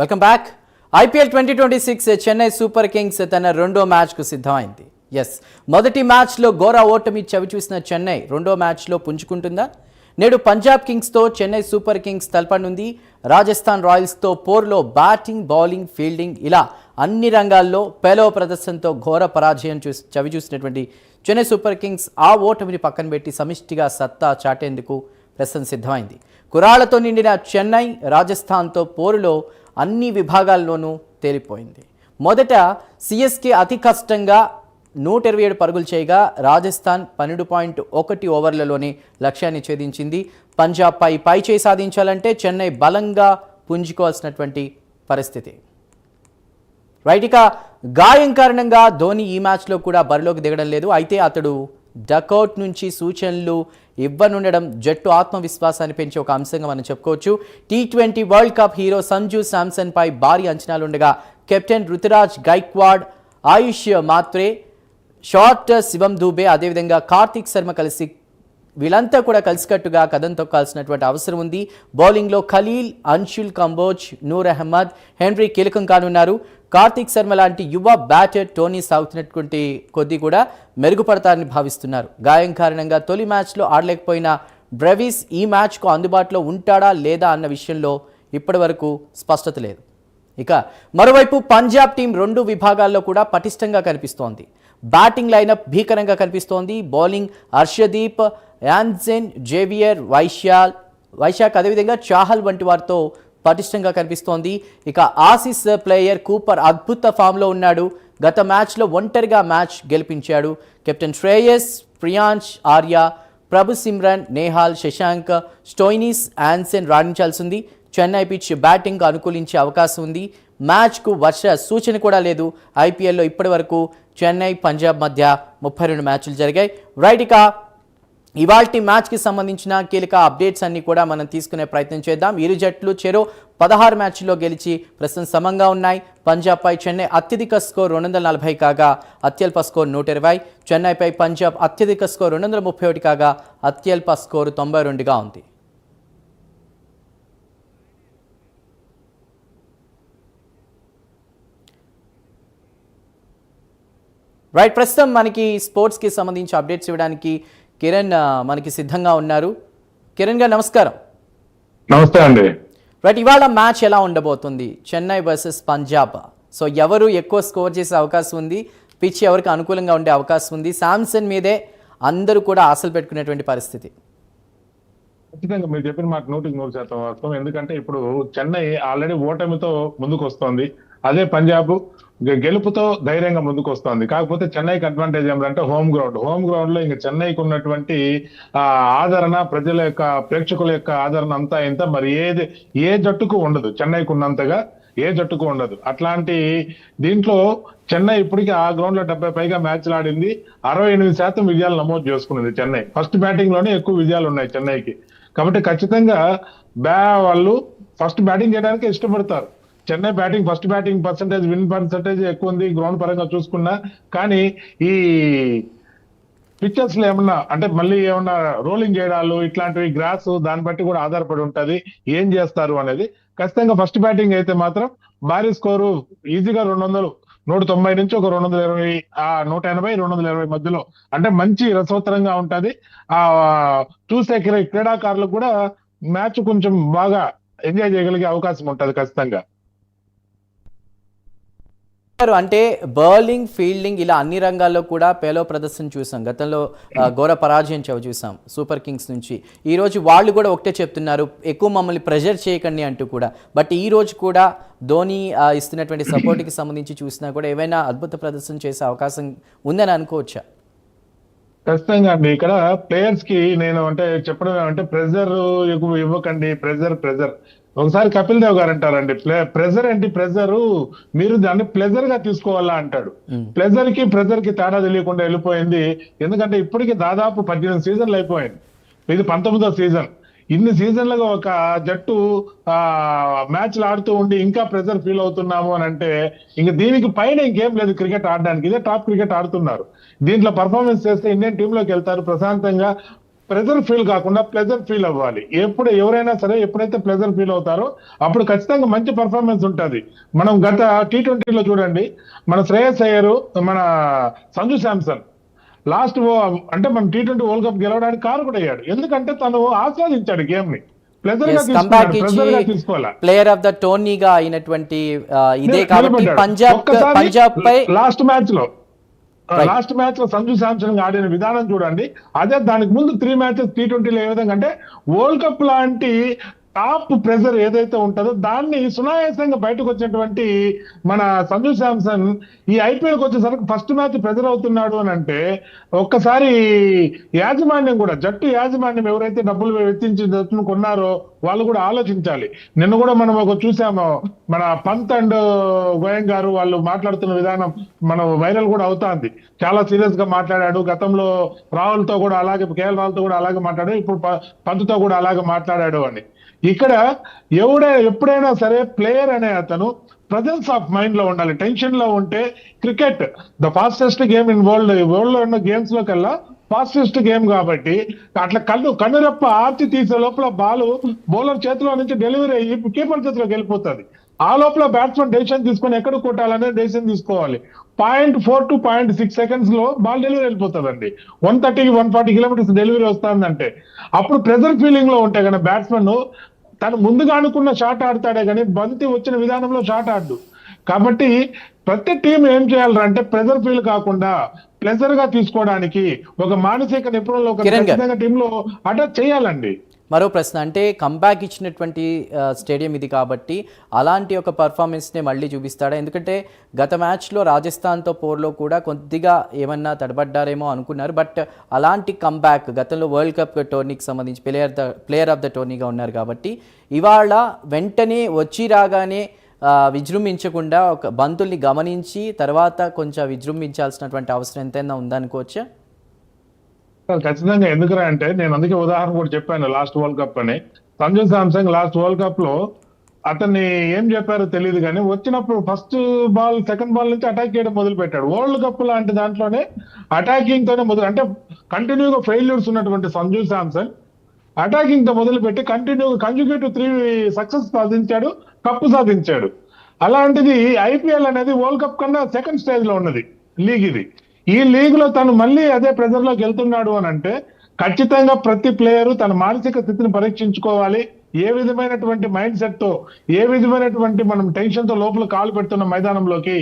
Welcome back. IPL 2026 Chennai Super Kings తన రెండో మ్యాచ్కు సిద్ధమైంది. మొదటి మ్యాచ్లో ఘోర ఓటమి చవిచూసిన చెన్నై రెండో మ్యాచ్లో పుంజుకుంటుందా? నేడు పంజాబ్ కింగ్స్తో చెన్నై సూపర్ కింగ్స్ తలపనుంది. రాజస్థాన్ రాయల్స్తో పోర్లో బ్యాటింగ్, బౌలింగ్, ఫీల్డింగ్ ఇలా అన్ని రంగాల్లో పేలవ ప్రదర్శనతో ఘోర పరాజయం చవిచూసినటువంటి చెన్నై సూపర్ కింగ్స్ ఆ ఓటమిని పక్కన పెట్టి సమిష్టిగా సత్తా చాటేందుకు ప్రస్తుతం సిద్ధమైంది. కురాళ్లతో నిండిన చెన్నై రాజస్థాన్తో పోరులో అన్ని విభాగాల్లోనూ తేలిపోయింది. మొదట సిఎస్కే అతి కష్టంగా 127 పరుగులు చేయగా రాజస్థాన్ 12.1 ఓవర్లలోనే లక్ష్యాన్ని ఛేదించింది. పంజాబ్ పై చేయి సాధించాలంటే చెన్నై బలంగా పుంజుకోవాల్సినటువంటి పరిస్థితి. ఇక గాయం కారణంగా ధోని ఈ మ్యాచ్లో కూడా బరిలోకి దిగడం లేదు. అయితే అతడు డకౌట్ నుంచి సూచనలు ఇవ్వనుండడం జట్టు ఆత్మవిశ్వాసాన్ని పెంచే ఒక అంశంగా మనం చెప్పుకోవచ్చు. T20 world cup hero Sanju Samson పై భారీ అంచనాలుండగా కెప్టెన్ రుతురాజ్ గైక్వాడ్, ఆయుష్ మాత్రే, షార్ట్ శివం దూబే, అదేవిధంగా కార్తిక్ శర్మ కలిసి వీళ్ళంతా కూడా కలిసికట్టుగా కదం తొక్కాల్సినటువంటి అవసరం ఉంది. బౌలింగ్లో ఖలీల్, అన్షుల్ కంబోజ్, నూర్ అహ్మద్, హెన్రీ కీలకం కానున్నారు. కార్తిక్ శర్మ లాంటి యువ బ్యాటర్ టోనీ సాగుతున్నటువంటి కొద్దీ కూడా మెరుగుపడతారని భావిస్తున్నారు. గాయం కారణంగా తొలి మ్యాచ్లో ఆడలేకపోయిన బ్రెవిస్ ఈ మ్యాచ్కు అందుబాటులో ఉంటాడా లేదా అన్న విషయంలో ఇప్పటి వరకు స్పష్టత లేదు. ఇక మరోవైపు పంజాబ్ టీం రెండు విభాగాల్లో కూడా పటిష్టంగా కనిపిస్తోంది. బ్యాటింగ్ లైనప్ భీకరంగా కనిపిస్తోంది. Bowling Harshdeep, Jansen, Xavier, Vyshak అదేవిధంగా చాహల్ వంటి వారితో పటిష్టంగా కనిపిస్తోంది. ఇక ఆసీస్ ప్లేయర్ కూపర్ అద్భుత ఫామ్లో ఉన్నాడు. గత మ్యాచ్లో ఒంటరిగా మ్యాచ్ గెలిపించాడు. Captain Shreyas, Priyansh Arya, Prabhsimran, Nehal, Shashank, Stoinis, Jansen రాణించాల్సింది. చెన్నై పిచ్ బ్యాటింగ్ అనుకూలించే అవకాశం ఉంది. మ్యాచ్కు వర్ష సూచన కూడా లేదు. ఐపీఎల్లో ఇప్పటి వరకు చెన్నై, పంజాబ్ మధ్య 32 మ్యాచ్లు జరిగాయి. ఇక ఇవాల్టి మ్యాచ్కి సంబంధించిన కీలక అప్డేట్స్ అన్ని కూడా మనం తీసుకునే ప్రయత్నం చేద్దాం. ఇరు జట్లు చెరో 16 మ్యాచ్ల్లో గెలిచి ప్రస్తుతం సమంగా ఉన్నాయి. పంజాబ్పై చెన్నై అత్యధిక స్కోర్ 240 కాగా అత్యల్ప స్కోర్ 120. చెన్నైపై పంజాబ్ అత్యధిక స్కోర్ 231 కాగా అత్యల్ప స్కోర్ 92గా ఉంది. ప్రస్తుతం మనకి స్పోర్ట్స్కి సంబంధించి అప్డేట్స్ ఇవ్వడానికి కిరణ్ మనకి సిద్ధంగా ఉన్నారు. కిరణ్ గారు నమస్కారం. నమస్తే అండి. ఇవాళ మ్యాచ్ ఎలా ఉండబోతుంది? చెన్నై వర్సెస్ పంజాబ్. సో ఎవరు ఎక్కువ స్కోర్ చేసే అవకాశం ఉంది? పిచ్ ఎవరికి అనుకూలంగా ఉండే అవకాశం ఉంది? శాంసన్ మీదే అందరూ కూడా ఆశలు పెట్టుకునేటువంటి పరిస్థితి. ఖచ్చితంగా మీరు చెప్పిన మాట 100% వాస్తవం. ఎందుకంటే ఇప్పుడు చెన్నై ఆల్రెడీ ఓటమితో ముందుకు వస్తోంది. అదే పంజాబ్ గెలుపుతో ధైర్యంగా ముందుకు వస్తుంది. కాకపోతే చెన్నైకి అడ్వాంటేజ్ ఏమిటంటే హోమ్ గ్రౌండ్ లో ఇంకా చెన్నైకి ఉన్నటువంటి ఆదరణ, ప్రజల యొక్క, ప్రేక్షకుల యొక్క ఆదరణ అంతా ఇంత మరి ఏ జట్టుకు ఉండదు. చెన్నైకి ఉన్నంతగా ఏ జట్టుకు ఉండదు. అట్లాంటి దీంట్లో చెన్నై ఇప్పటికీ ఆ గ్రౌండ్ లో 70 పైగా మ్యాచ్లు ఆడింది. 68% విజయాలు నమోదు చేసుకున్నది చెన్నై. ఫస్ట్ బ్యాటింగ్ లోనే ఎక్కువ విజయాలు ఉన్నాయి చెన్నైకి. కాబట్టి ఖచ్చితంగా వాళ్ళు ఫస్ట్ బ్యాటింగ్ చేయడానికి ఇష్టపడతారు. Chennai first batting percentage, win percentage ఎక్కువ ఉంది గ్రౌండ్ పరంగా చూసుకున్నా. కానీ ఈ పిక్చర్స్ లో ఏమన్నా అంటే మళ్ళీ ఏమన్నా రోలింగ్ చేయడాలు ఇట్లాంటివి, గ్రాస్, దాన్ని బట్టి కూడా ఆధారపడి ఉంటది ఏం చేస్తారు అనేది. ఖచ్చితంగా ఫస్ట్ బ్యాటింగ్ అయితే మాత్రం భారీ స్కోరు ఈజీగా 200, 190 నుంచి ఒక 220, 180, 220 మధ్యలో అంటే మంచి రసవత్తరంగా ఉంటది. చూసే క్రీడాకారులకు కూడా మ్యాచ్ కొంచెం బాగా ఎంజాయ్ చేయగలిగే అవకాశం ఉంటది ఖచ్చితంగా. అంటే బౌలింగ్, ఫీల్డింగ్ ఇలా అన్ని రంగాల్లో కూడా పేలవ ప్రదర్శన చూసాం. గతంలో ఘోర పరాజయం చూసాం సూపర్ కింగ్స్ నుంచి. ఈ రోజు వాళ్ళు కూడా ఒకటే చెప్తున్నారు, ఎక్కువ మమ్మల్ని ప్రెషర్ చేయకండి అంటూ కూడా. బట్ ఈ రోజు కూడా ధోని ఇస్తున్నటువంటి సపోర్ట్కి సంబంధించి చూసినా కూడా ఏవైనా అద్భుత ప్రదర్శన చేసే అవకాశం ఉందని అనుకోవచ్చా? ఖచ్చితంగా అండి. ఇక్కడ ప్లేయర్స్ కి నేను అంటే చెప్పడం ఏమంటే ప్రెజర్ ఎక్కువ ఇవ్వకండి. ప్రెజర్ ఒకసారి కపిల్ దేవ్ గారు అంటారండి, ప్రెజర్ ఏంటి, మీరు దాన్ని ప్లెజర్ గా తీసుకోవాలా అంటాడు. ప్రెజర్ కి తేడా తెలియకుండా వెళ్ళిపోయింది. ఎందుకంటే ఇప్పటికి దాదాపు 18 సీజన్లు అయిపోయింది. ఇది 19వ సీజన్. ఇన్ని సీజన్లుగా ఒక జట్టు మ్యాచ్లు ఆడుతూ ఉండి ఇంకా ప్రెజర్ ఫీల్ అవుతున్నాము అని అంటే ఇంక దీనికి పైన ఇంకేం లేదు క్రికెట్ ఆడడానికి. ఇదే టాప్ క్రికెట్ ఆడుతున్నారు. దీంట్లో పర్ఫార్మెన్స్ చేస్తే ఇండియన్ టీంలోకి వెళ్తారు ప్రశాంతంగా. ప్రెజర్ ఫీల్ కాకుండా ప్లెజర్ ఫీల్ అవ్వాలి. ఎవరైనా సరే ఎప్పుడైతే ప్లెజర్ ఫీల్ అవుతారో అప్పుడు ఖచ్చితంగా మంచి పర్ఫార్మెన్స్ ఉంటుంది. మనం గత T20లో చూడండి, మన శ్రేయస్ అయ్యర్, మన సంజు శాంసన్ లాస్ట్ అంటే మన T20 వరల్డ్ కప్ గెలవడానికి కారకుడు అయ్యాడు. ఎందుకంటే తను ఆస్వాదించాడు గేమ్ ని, ప్లెజర్ గా కంబ్యాక్ తీసుకున్నాడు, ఇచ్చి ప్రెజర్ గా తీసుకోవాలా. ప్లేయర్ ఆఫ్ ద టోర్నీగా అయినటువంటి ఇదే కాబట్టి ఒక్కసారి పంజాబ్ పై లాస్ట్ మ్యాచ్ లో సంజు శాంసన్ ఆడిన విధానం చూడండి. అదే దానికి ముందు 3 మ్యాచెస్ T20లో ఏ విధంగా అంటే వరల్డ్ కప్ లాంటి టాప్ ప్రెజర్ ఏదైతే ఉంటుందో దాన్ని సునాయాసంగా బయటకు వచ్చినటువంటి మన సంజు శాంసన్ ఈ ఐపీఎల్కి వచ్చేసరికి ఫస్ట్ మ్యాచ్ ప్రెజర్ అవుతున్నాడు అని అంటే ఒక్కసారి యాజమాన్యం కూడా, జట్టు యాజమాన్యం ఎవరైతే డబ్బులు వెచ్చించి జట్టును కొన్నారో వాళ్ళు కూడా ఆలోచించాలి. నిన్న కూడా మనం చూసాము, మన పంత్ అండ్ గోయం గారు వాళ్ళు మాట్లాడుతున్న విధానం మనం వైరల్ కూడా అవుతాంది. చాలా సీరియస్ గా మాట్లాడాడు. గతంలో రాహుల్ తో కూడా అలాగే, కేఎల్ రాహుల్ తో కూడా అలాగే మాట్లాడాడు, ఇప్పుడు పంత్తో కూడా అలాగే మాట్లాడాడు అని. ఇక్కడ ఎప్పుడైనా సరే ప్లేయర్ అనే అతను ప్రజెన్స్ ఆఫ్ మైండ్ లో ఉండాలి. టెన్షన్ లో ఉంటే cricket the fastest game in world లో ఉన్న గేమ్స్ లో కల్లా ఫాస్టెస్ట్ గేమ్ కాబట్టి అట్లా కన్నురెప్ప ఆర్చి తీసే లోపల బాల్ బౌలర్ చేతిలో నుంచి డెలివరీ అయ్యి కీపర్ చేతిలోకి వెళ్ళిపోతుంది. ఆ లోపల బ్యాట్స్మెన్ డెసిషన్ తీసుకొని ఎక్కడ కొట్టాలనే డెసిషన్ తీసుకోవాలి. 0.4 to 0.6 seconds లో బాల్ డెలివరీ వెళ్ళిపోతుందండి. 130-140 కిలోమీటర్స్ డెలివరీ వస్తుందంటే అప్పుడు ప్రెజర్ ఫీలింగ్ లో ఉంటే కనుక బ్యాట్స్మెన్ తను ముందుగా అనుకున్న షాట్ ఆడతాడే కానీ బంతి వచ్చిన విధానంలో షాట్ ఆడు. కాబట్టి ప్రతి టీం ఏం చేయాలంటే ప్రెజర్ ఫీల్ కాకుండా ప్లెజర్ గా తీసుకోవడానికి ఒక మానసిక నిపుణులు టీంలో అటాచ్ చేయాలండి. మరో ప్రశ్న, అంటే కంబ్యాక్ ఇచ్చినటువంటి స్టేడియం ఇది కాబట్టి అలాంటి ఒక పర్ఫార్మెన్స్నే మళ్ళీ చూపిస్తాడా? ఎందుకంటే గత మ్యాచ్లో రాజస్థాన్తో పోర్లో కూడా కొద్దిగా ఏమన్నా తడబడ్డారేమో అనుకున్నారు. బట్ అలాంటి కంబ్యాక్ గతంలో వరల్డ్ కప్ టోర్నీకి సంబంధించి ప్లేయర్ ఆఫ్ ద టోర్నీగా ఉన్నారు కాబట్టి ఇవాళ వెంటనే వచ్చి రాగానే విజృంభించకుండా ఒక బంతుల్ని గమనించి తర్వాత కొంచెం విజృంభించాల్సినటువంటి అవసరం ఎంతైనా ఉందనుకోవచ్చా? ఖచ్చితంగా. ఎందుకురా అంటే నేను అందుకే ఉదాహరణ కూడా చెప్పాను లాస్ట్ వరల్డ్ కప్ అని. Sanju Samsung last world cup లో అతన్ని ఏం చెప్పారో తెలియదు కానీ వచ్చినప్పుడు ఫస్ట్ బాల్ సెకండ్ బాల్ నుంచి అటాక్ చేయడం మొదలు పెట్టాడు. వరల్డ్ కప్ లాంటి దాంట్లోనే అటాకింగ్ తోనే అంటే కంటిన్యూగా ఫెయిల్యూర్స్ ఉన్నటువంటి సంజు శాంసన్ అటాకింగ్ తో మొదలు పెట్టి కంజుగేటివ్ 3 సక్సెస్ సాధించాడు, కప్పు సాధించాడు. అలాంటిది ఐపీఎల్ అనేది వరల్డ్ కప్ కన్నా సెకండ్ స్టేజ్ లో ఉన్నది లీగ్ ఇది. ఈ లీగ్ లో తను మళ్ళీ అదే ప్రెజర్ లోకి వెళ్తున్నాడు అని అంటే ఖచ్చితంగా ప్రతి ప్లేయర్ తన మానసిక స్థితిని పరీక్షించుకోవాలి. ఏ విధమైనటువంటి మైండ్ సెట్ తో, ఏ విధమైనటువంటి మనం టెన్షన్ తో లోపల కాలు పెడుతున్న మైదానంలోకి,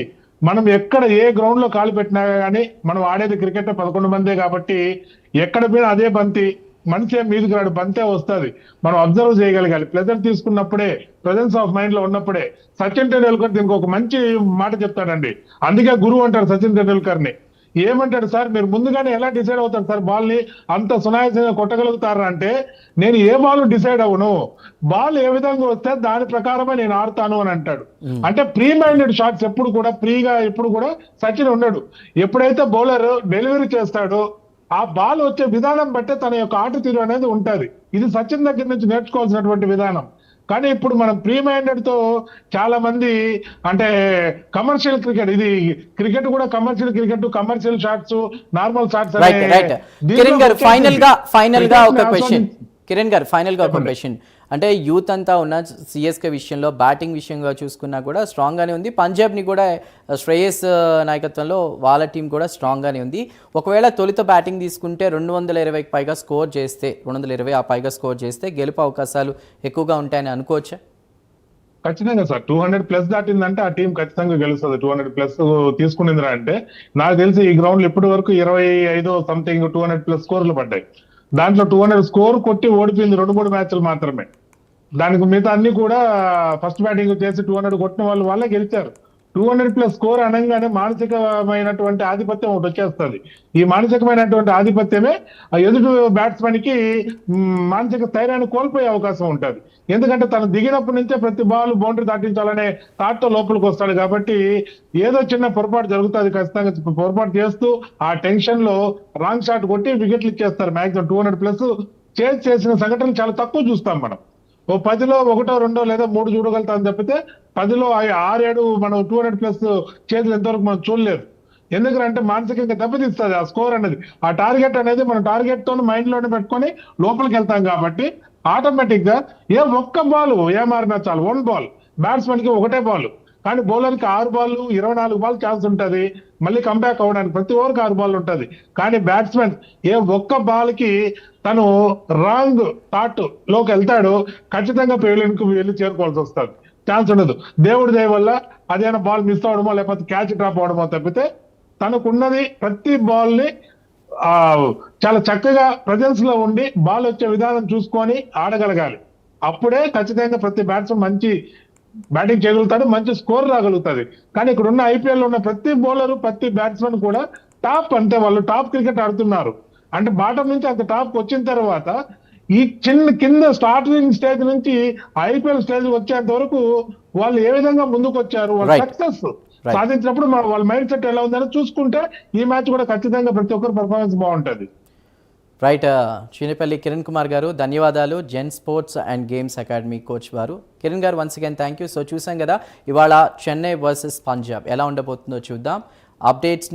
మనం ఎక్కడ ఏ గ్రౌండ్ లో కాలు పెట్టినా కానీ మనం ఆడేది క్రికెట్ 11 మందే కాబట్టి ఎక్కడ పోయినా అదే బంతి, మనిషి మీదకి రాడు, బంతే వస్తుంది. మనం అబ్జర్వ్ చేయగలగాలి. ప్లెజర్ తీసుకున్నప్పుడే, ప్రెజెన్స్ ఆఫ్ మైండ్ లో ఉన్నప్పుడే. సచిన్ టెండూల్కర్ దీనికి ఒక మంచి మాట చెప్తాడండి. అందుకే గురువు అంటారు సచిన్ టెండూల్కర్ ని. ఏమంటాడు సార్, మీరు ముందుగానే ఎలా డిసైడ్ అవుతారు సార్ బాల్ ని అంత సునాయాసంగా కొట్టగలుగుతారా అంటే, నేను ఏ బాల్ డిసైడ్ అవ్వను, బాల్ ఏ విధంగా వస్తే దాని ప్రకారమే నేను ఆడతాను అని అంటాడు. అంటే ప్రీ మైండెడ్ షాట్స్ ఎప్పుడు కూడా ఫ్రీగా ఎప్పుడు కూడా సచిన్ ఉండడు. ఎప్పుడైతే బౌలర్ డెలివరీ చేస్తాడో ఆ బాల్ వచ్చే విధానం బట్టే తన యొక్క ఆట తీరు అనేది ఉంటది. ఇది సచిన్ దగ్గర నుంచి నేర్చుకోవాల్సినటువంటి విధానం. కానీ ఇప్పుడు మనం ప్రీ మైండెడ్ తో చాలా మంది అంటే కమర్షియల్ క్రికెట్, ఇది క్రికెట్ కూడా commercial cricket, commercial shots, normal shots. Kiran గారు ఫైనల్ గా ఒక క్వశ్చన్, అంటే యూత్ అంతా ఉన్న సిఎస్కే విషయంలో బ్యాటింగ్ విషయంగా చూసుకున్నా కూడా స్ట్రాంగ్ గానే ఉంది. పంజాబ్ని కూడా శ్రేయస్ నాయకత్వంలో వాళ్ళ టీం కూడా స్ట్రాంగ్ గానే ఉంది. ఒకవేళ తొలిత బ్యాటింగ్ తీసుకుంటే 220 పైగా స్కోర్ చేస్తే, 220 ఆ పైగా స్కోర్ చేస్తే గెలుపు అవకాశాలు ఎక్కువగా ఉంటాయని అనుకోవచ్చా? ఖచ్చితంగా సార్. 200+ దాటిందంటే ఆ టీం ఖచ్చితంగా గెలుస్తుంది. 200+ తీసుకునిందిరా అంటే నాకు తెలిసి ఈ గ్రౌండ్ లో ఇప్పటి వరకు 25 సంథింగ్ 200+ స్కోర్లు పడ్డాయి. దాంట్లో 200 స్కోర్ కొట్టి ఓడిపోయింది 2-3 మ్యాచ్లు మాత్రమే. దానికి మిగతా అన్ని కూడా ఫస్ట్ బ్యాటింగ్ చేసి 200 కొట్టిన వాళ్ళే గెలిచారు. 200+ స్కోర్ అనగానే మానసికమైనటువంటి ఆధిపత్యం ఒకటి వచ్చేస్తుంది. ఈ మానసికమైనటువంటి ఆధిపత్యమే ఎదుటి బ్యాట్స్మెన్ కి మానసిక స్థైర్యాన్ని కోల్పోయే అవకాశం ఉంటుంది. ఎందుకంటే తను దిగినప్పటి నుంచే ప్రతి బాల్ బౌండరీ దాటించాలనే థాట్ తో లోపలికి వస్తాడు. కాబట్టి ఏదో చిన్న పొరపాటు జరుగుతుంది, ఖచ్చితంగా పొరపాటు చేస్తూ ఆ టెన్షన్ లో రాంగ్ షాట్ కొట్టి వికెట్లు ఇచ్చేస్తారు. మాక్సిమం 200+ చేసిన సంఘటనలు చాలా తక్కువ చూస్తాం మనం. 10లో 1, 2 లేదా 3 చూడగలుగుతాం తప్పితే 10లో 6-7 మనం 200+ చేతులు ఎంతవరకు మనం చూడలేదు. ఎందుకంటే మానసికంగా దెబ్బతీస్తుంది ఆ స్కోర్ అనేది. ఆ టార్గెట్ అనేది మన టార్గెట్ తో మైండ్ లోనే పెట్టుకొని లోపలికి వెళ్తాం కాబట్టి ఆటోమేటిక్ గా ఒక్క బాల్ ఏమారినా చాలు, 1 బాల్. బ్యాట్స్మెన్ కి ఒకటే బాల్, కానీ బౌలర్ కి 6 బాల్ 24 బాల్ ఛాన్స్ ఉంటది మళ్ళీ కంబ్యాక్ అవ్వడానికి. ప్రతి ఓవర్కి 6 బాల్ ఉంటది. కానీ బ్యాట్స్మెన్ ఒక్క బాల్ కి తను రాంగ్ థాట్ లోకి వెళ్తాడు, ఖచ్చితంగా పెవిలియన్ కు వెళ్ళి చేరుకోవాల్సి వస్తుంది. ఛాన్స్ ఉండదు. దేవుడి దయ వల్ల అదేనా బాల్ మిస్ అవడమో లేకపోతే క్యాచ్ డ్రాప్ అవడమో తప్పితే తనకున్నది ప్రతి బాల్ ని చాలా చక్కగా ప్రజెన్స్ లో ఉండి బాల్ వచ్చే విధానం చూసుకొని ఆడగలగాలి. అప్పుడే ఖచ్చితంగా ప్రతి బ్యాట్స్మెన్ మంచి బ్యాటింగ్ చేయగలుగుతాడు, మంచి స్కోర్ రాగలుగుతుంది. కానీ ఇక్కడ ఉన్న ఐపీఎల్ లో ఉన్న ప్రతి బౌలర్ ప్రతి బ్యాట్స్మెన్ కూడా టాప్, అంటే వాళ్ళు టాప్ క్రికెట్ ఆడుతున్నారు. అంటే బాటం నుంచి అంత టాప్ వచ్చిన తర్వాత ఈ కింద స్టార్టింగ్ స్టేజ్ నుంచి ఐపీఎల్ స్టేజ్ వచ్చేంత వరకు వాళ్ళు ఏ విధంగా ముందుకు వచ్చారు, వాళ్ళ Right. సక్సెస్ సాధించినప్పుడు వాళ్ళ మైండ్ సెట్ ఎలా ఉందని చూసుకుంటే ఈ మ్యాచ్ కూడా ఖచ్చితంగా ప్రతి ఒక్కరి పర్ఫార్మెన్స్ బాగుంటది. రైట్. చీనిపల్లి కిరణ్ కుమార్ గారు ధన్యవాదాలు, Zen sports and games academy coach వారు. Kiran garu once again thank you. So చూసాం కదా ఇవాళ చెన్నై వర్సెస్ పంజాబ్ ఎలా ఉండబోతుందో చూద్దాం. అప్డేట్స్ని